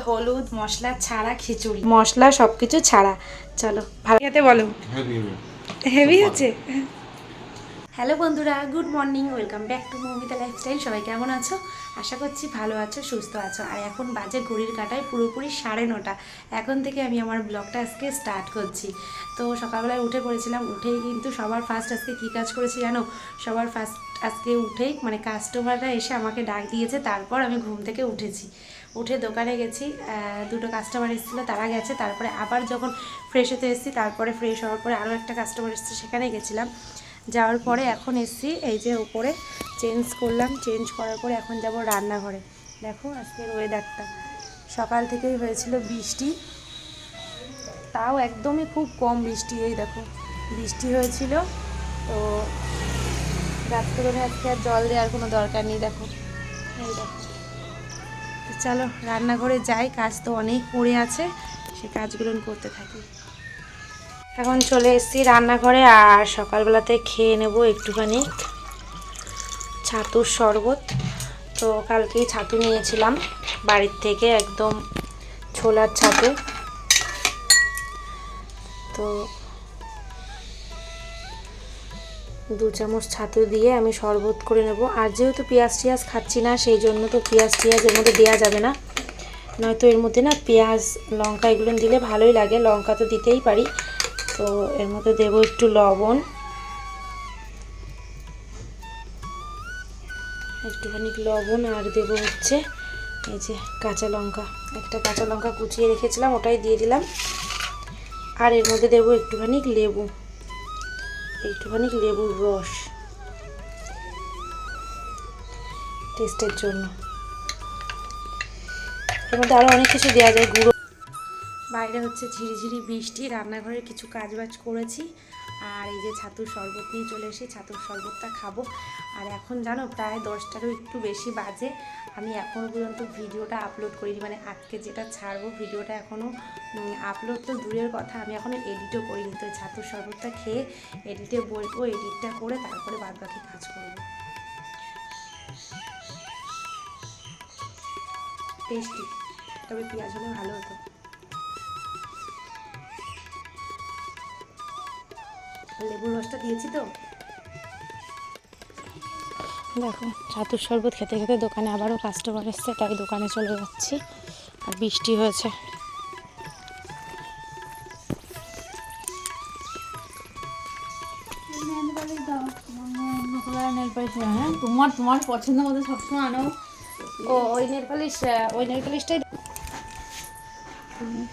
হলুদ মশলা ছাড়া খিচুড়ি, মশলা সবকিছু ছাড়া। চলো ভালো খেতে বলো। হেভি আছে। হ্যালো বন্ধুরা, good morning, welcome back to Moumita lifestyle. সবাই কেমন আছো? আশা করছি ভালো আছো, সুস্থ আছো। আর এখন বাজে ঘড়ির কাঁটায় পুরোপুরি 9:30। এখন থেকে আমি আমার ব্লগটা আজকে স্টার্ট করছি। তো সকালবেলায় উঠে পড়েছিলাম। উঠেই কিন্তু সবার ফার্স্ট আজকে কী কাজ করেছি জানো? সবার ফার্স্ট আজকে উঠেই মানে কাস্টমাররা এসে আমাকে ডাক দিয়েছে, তারপর আমি ঘুম থেকে উঠেছি। উঠে দোকানে গেছি, দুটো কাস্টমার এসেছিলো, তারা গেছে। তারপরে আবার যখন ফ্রেশ হতে এসেছি, তারপরে ফ্রেশ হওয়ার পরে আরও একটা কাস্টমার এসেছে, সেখানে গেছিলাম। যাওয়ার পরে এখন এসছি, এই যে উপরে চেঞ্জ করলাম। চেঞ্জ করার পরে এখন যাব রান্নাঘরে। দেখো আজকের ওয়েদারটা, সকাল থেকেই হয়েছিল বৃষ্টি, তাও একদমই খুব কম বৃষ্টি। এই দেখো বৃষ্টি হয়েছিল, তো গাছগুলোনে আজকে আর জল দেওয়ার কোনো দরকার নেই। দেখো এই দেখো। তো চলো রান্নাঘরে যাই, কাজ তো অনেক পড়ে আছে, সে কাজগুলো করতে থাকি। এখন চলে এসেছি রান্নাঘরে, আর সকালবেলাতে খেয়ে নেব একটুখানি ছাতুর শরবত। তো কালকেই ছাতু নিয়েছিলাম বাড়ির থেকে, একদম ছোলার ছাতু। তো 2 চামচ ছাতু দিয়ে আমি শরবত করে নেব। আর যেহেতু পেঁয়াজ টিয়াজ খাচ্ছি না, সেই জন্য তো পেঁয়াজ টিয়াজ এর মধ্যে দেওয়া যাবে না, নয়তো এর মধ্যে না পেঁয়াজ লঙ্কা এগুলো দিলে ভালোই লাগে, লঙ্কা তো দিতেই পারি। তো এর মধ্যে দেব একটু লবণ, একটুখানি লবণ, আর দেবো হচ্ছে এই যে কাঁচা লঙ্কা। একটা কাঁচা লঙ্কা কুচিয়ে রেখেছিলাম, ওটাই দিয়ে দিলাম। আর এর মধ্যে দেবো একটুখানি লেবু, একটুখানি লেবুর রস টেস্টের জন্য। এর মধ্যে আরও অনেক কিছু দেওয়া যায়, গুঁড়ো। বাইরে হচ্ছে ঝিরিঝিরি বৃষ্টি, রান্নাঘরে কিছু কাজবাজ করেছি, আর এই যে ছাতুর শরবত নিয়ে চলে এসে ছাতুর শরবতটা খাবো। আর এখন জানো প্রায় 10টারও একটু বেশি বাজে, আমি এখনও পর্যন্ত ভিডিওটা আপলোড করিনি। মানে আজকে যেটা ছাড়বো ভিডিওটা এখনও আপলোড তো দূরের কথা, আমি এখনও এডিটও করিনি। তো ছাতুর শরবতটা খেয়ে এডিটে বলবো, এডিটটা করে তারপরে বাদবাকি কাজ করবো। টেস্টি, তবে পেঁয়াজ হলে ভালো হতো। লেবুর রসটা দিয়েছি তো। দেখো ছাতুর শরবত খেতে খেতে দোকানে আবারও কাস্টমার এসছে, তাই দোকানে চলে যাচ্ছি। আর বৃষ্টি হয়েছে। তোমার তোমার পছন্দ মতো সবসময় আনো। ও ওই নেল পালিশটাই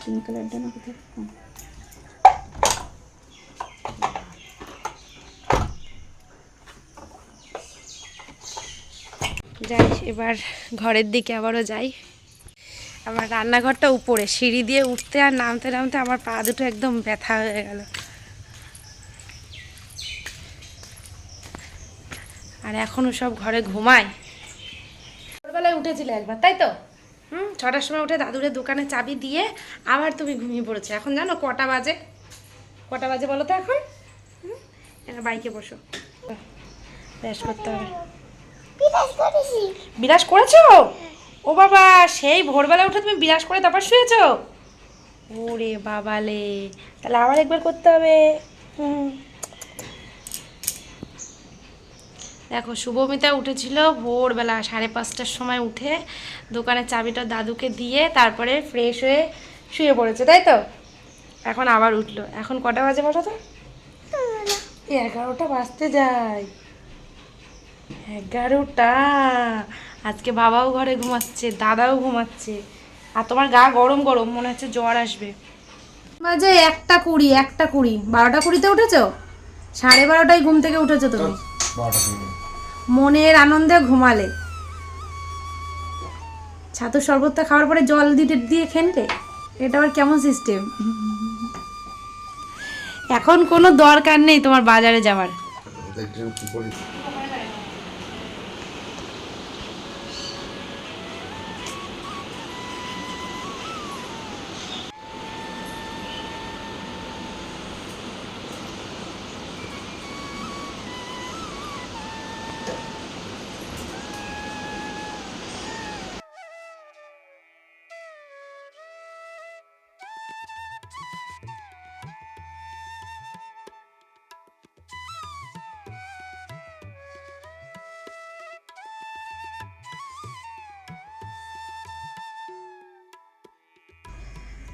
পিঙ্ক কালারটা না কোথায়? যাই, এবার ঘরের দিকে আবারও যাই। আমার রান্নাঘরটা উপরে, সিঁড়ি দিয়ে উঠতে আর নামতে নামতে আমার পা দুটো একদম ব্যথা হয়ে গেল। আর এখনও সব ঘরে ঘুমায়। ভোরবেলায় উঠেছিলে একবার, তাই তো? 6টার সময় উঠে দাদুরের দোকানে চাবি দিয়ে আবার তুমি ঘুমিয়ে পড়েছো। এখন জানো কটা বাজে? কটা বাজে বলো তো এখন? বাইকে বসো, ব্যাস করতে হবে। বিরাজ করেছো? ও বাবা, সেই ভোরবেলা উঠে তুমি বিরাজ করে তারপর শুয়েছো? ওরে বাবালে, তাহলে আবার একবার করতে হবে। দেখো শুভমিতা উঠেছিল ভোরবেলা 5:30টার সময়, উঠে দোকানের চাবিটা দাদুকে দিয়ে তারপরে ফ্রেশ হয়ে শুয়ে পড়েছে, তাই তো? এখন আবার উঠলো। এখন কটা বাজে বলো তো? 11টা বাজতে যায়। 11টা। আজকে বাবাও ঘরে ঘুমাচ্ছে, দাদাও ঘুমাচ্ছে, আর তোমার গা গরম গরম, মনে হচ্ছে জ্বর আসবে। বাজে 1:20, 1:20, 12:20 উঠেছো? 12:30টায় ঘুম থেকে উঠেছো তুমি, মনের আনন্দে ঘুমালে। ছাতুর শরবতটা খাওয়ার পরে জল দিয়ে খেলে, এটা আবার কেমন সিস্টেম? এখন কোনো দরকার নেই তোমার বাজারে যাওয়ার।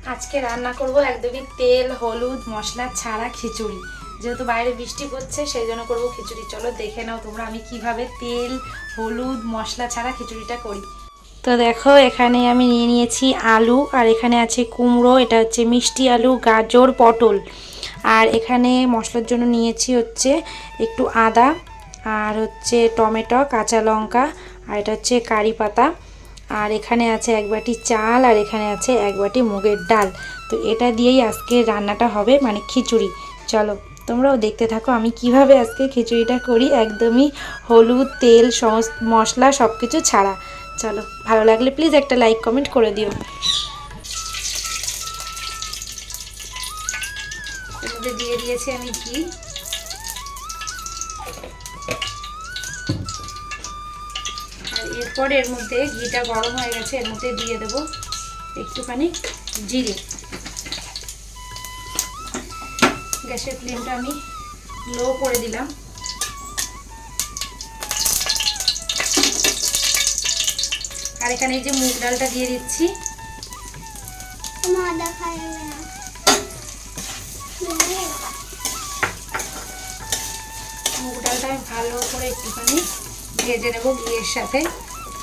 আজকে রান্না করব একদমই তেল হলুদ মশলা ছাড়া খিচুড়ি। যেহেতু বাইরে বৃষ্টি পড়ছে সেই জন্য করবো খিচুড়ি। চলো দেখে নাও তোমরা আমি কিভাবে তেল হলুদ মশলা ছাড়া খিচুড়িটা করি। তো দেখো এখানে আমি নিয়ে নিয়েছি আলু, আর এখানে আছে কুমড়ো, এটা হচ্ছে মিষ্টি আলু, গাজর, পটল। আর এখানে মশলার জন্য নিয়েছি হচ্ছে একটু আদা, আর হচ্ছে টমেটো, কাঁচা লঙ্কা, আর এটা হচ্ছে কারি পাতা। আর এখানে আছে এক বাটি চাল, আর এখানে আছে এক বাটি মুগের ডাল। তো এটা দিয়েই আজকে রান্নাটা হবে, মানে খিচুড়ি। চলো তোমরাও দেখতে থাকো আমি কিভাবে আজকে খিচুড়িটা করি, একদমই হলুদ তেল সমস্ত মশলা সব কিছু ছাড়া। চলো ভালো লাগলে প্লিজ একটা লাইক কমেন্ট করে দিও। এর মধ্যে দিয়ে দিয়েছি আমি ঘি, আর এরপর এর মধ্যে ঘিটা গরম হয়ে গেছে, এর মধ্যে দিয়ে দেবো একটুখানি জিরে। গ্যাসের ফ্লেমটা আমি লো করে দিলাম। আর এখানে এই যে মুগ ডালটা দিয়ে দিচ্ছি। মুগ ডালটা আমি ভালো করে একটুখানি ভেজে নেবো ঘিয়ের সাথে।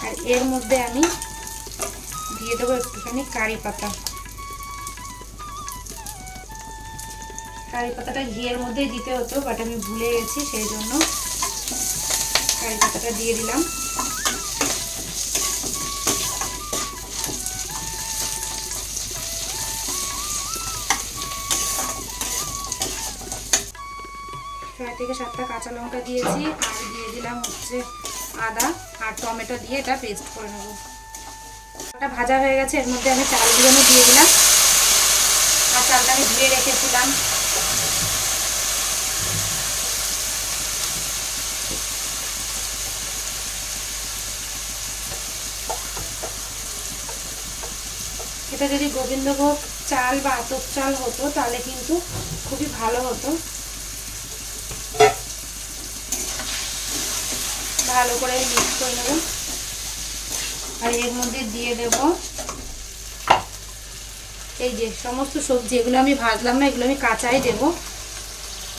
আর এর মধ্যে আমি দিয়ে দেবো একটুখানি কারি পাতা। কারি পাতাটা ঘিয়ের মধ্যেই দিতে হতো, বাট আমি ভুলে গেছি, সেই জন্য কারি পাতাটা দিয়ে দিলাম। ছয় থেকে সাতটা কাঁচা লঙ্কা দিয়েছি, আর দিয়ে দিলাম হচ্ছে আদা আর টমেটো দিয়ে এটা পেস্ট করে নেব। এটা ভাজা হয়ে গেছে, এর মধ্যে আমি চালগুলো দিয়ে দিলাম। আর চালটা আমি ধুয়ে রেখেছিলাম। এটা যদি গোবিন্দভোগ চাল বা আতপ চাল হতো তাহলে কিন্তু খুবই ভালো হতো। ভালো করে মিক্স করে নেব। আর এর মধ্যে দিয়ে দেব এই যে সমস্ত সবজি, এগুলো আমি ভাজলাম না, এগুলো আমি কাঁচাই দেব।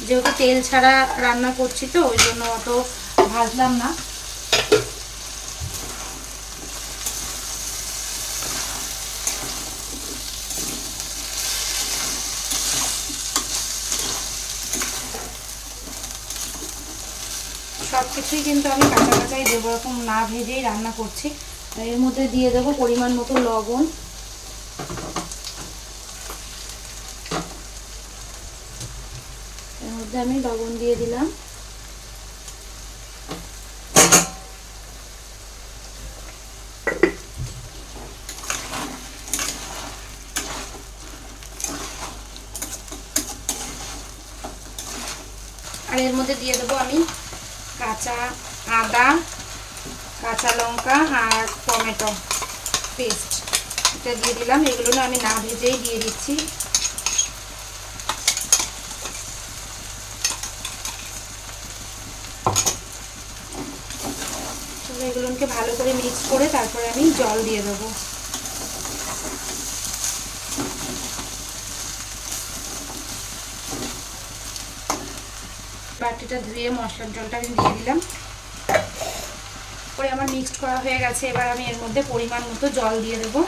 যেহেতু তেল ছাড়া রান্না করছি তো ওই জন্য অত ভাজলাম না। সব কিছুই কিন্তু আমি কাঁচা কাঁচাই দেবো, এরকম না ভেজেই রান্না করছি। এর মধ্যে দিয়ে দেবো পরিমাণ মতো লবণ। এর মধ্যে আমি লবণ দিয়ে দিলাম। আর এর মধ্যে দিয়ে দেবো আমি কাঁচা আদা, কাঁচা লঙ্কা আর টমেটো পেস্ট, এটা দিয়ে দিলাম। এগুলো না আমি না ভেজেই দিয়ে দিচ্ছি। এগুলোকে ভালো করে মিক্স করে তারপরে আমি জল দিয়ে দেবো। বাটিটা ধুয়ে মশলার জলটা আমি দিয়ে দিলাম। পরে আমার মিক্সড করা হয়ে গেছে, এবার আমি এর মধ্যে পরিমাণ মতো জল দিয়ে দেবো।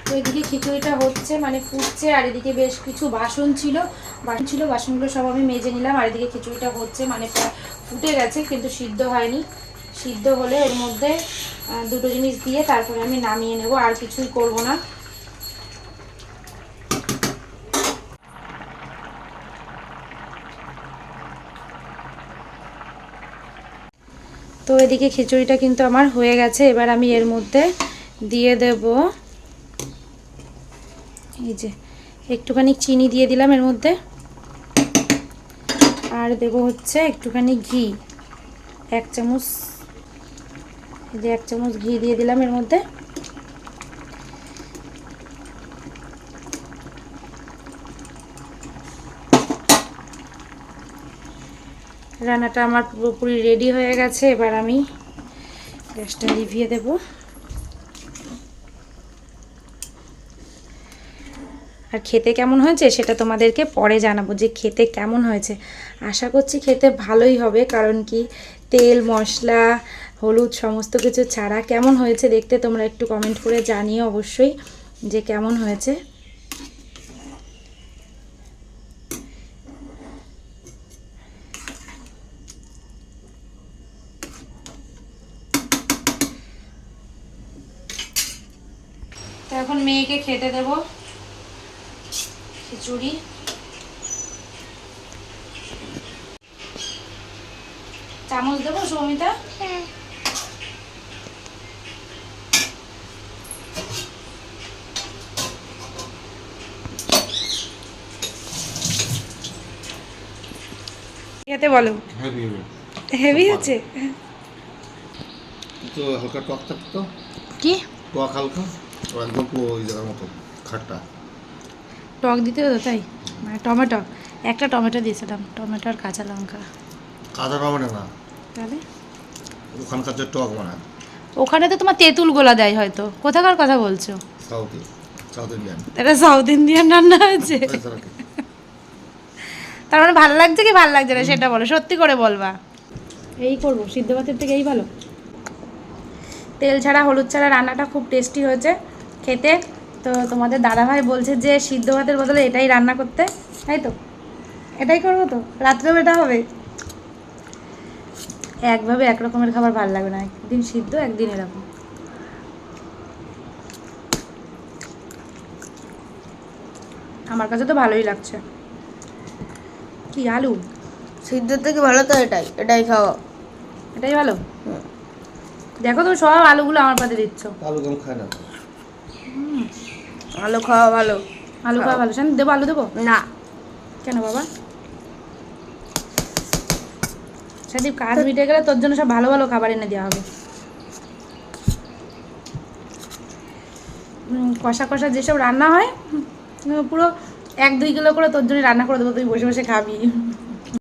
তো এদিকে খিচুড়িটা হচ্ছে, মানে ফুটছে, আর এদিকে বেশ কিছু বাসন ছিল, বাসনগুলো সব আমি মেজে নিলাম। আর এদিকে খিচুড়িটা হচ্ছে, মানে ফুটে গেছে কিন্তু সিদ্ধ হয়নি। সিদ্ধ হলে এর মধ্যে দুটো জিনিস দিয়ে তারপরে আমি নামিয়ে নেব, আর কিছুই করব না। তো এদিকে খিচুড়িটা কিন্তু আমার হয়ে গেছে, এবার আমি এর মধ্যে দিয়ে দেব এই যে একটুখানি চিনি দিয়ে দিলাম এর মধ্যে, আর দেবো হচ্ছে একটুখানি ঘি, 1 চামচ, এই যে 1 চামচ ঘি দিয়ে দিলাম এর মধ্যে। রান্নাটা আমার পুরোপুরি রেডি হয়ে গেছে, এবার আমি গ্যাসটা নিভিয়ে দেব। আর খেতে কেমন হয়েছে সেটা তোমাদেরকে পরে জানাবো, যে খেতে কেমন হয়েছে। আশা করছি খেতে ভালোই হবে, কারণ কি তেল মশলা হলুদ সমস্ত কিছু ছাড়া। কেমন হয়েছে দেখতে তোমরা একটু কমেন্ট করে জানিও অবশ্যই যে কেমন হয়েছে। তো এখন মেয়েকে খেতে দেব খিচুড়ি। চামচ দেবো সৌমিতা? খেতে বলো। হেভি আছে তো হালকা টক থাকতো, কি? টক হালকা, ও একদম পুরো ওই জায়গার মতো খাট্টা। টক দিতে হতো তাই? মানে টমেটো, একটা টমেটো দিয়েছিলাম, টমেটো আর কাঁচা লঙ্কা। কাঁচা টমেটো না, তাহলে ওখানকার যে টক বানায় ওখানে তো তোমার তেঁতুল গোলা দেয় হয়তো। কোথাকার কথা বলছো? South Indian. এটা সাউথ ইন্ডিয়ান রান্না হয়েছে? তার মানে ভালো লাগছে কি ভালো লাগছে না সেটা বলো, সত্যি করে বলবা। এই করবো, সিদ্ধ ভাতের থেকে এই ভালো। তেল ছাড়া হলুদ ছাড়া রান্নাটা খুব টেস্টি হয়েছে খেতে। তো তোমাদের দাদাভাই বলছে যে সিদ্ধ ভাতের বদলে এটাই রান্না করতে, তাই তো? এটাই করবো তো, রাত্রেও এটা হবে। একভাবে এক রকমের খাবার ভালো লাগবে না, একদিন সিদ্ধ একদিন এরকম। আমার কাছে তো ভালোই লাগছে। কি আলু সিদ্ধের থেকে ভালো তো এটাই খাওয়া। এটাই ভালো। দেখো তুমি সব আলুগুলো আমার পাতে দিচ্ছ। আলু কম খায় না। আলু খাওয়া ভালো। আলু খাওয়া ভালো, শান দেবো আলু দেবো? না, কেন বাবা? সাদীপ কাজ মিটে গেলে তোর জন্য সব ভালো ভালো খাবার এনে দেওয়া হবে। কষা কষা যেসব রান্না হয় পুরো 1-2 কিলো করে তোর জন্য রান্না করে দেবো, তুই বসে বসে খাবি।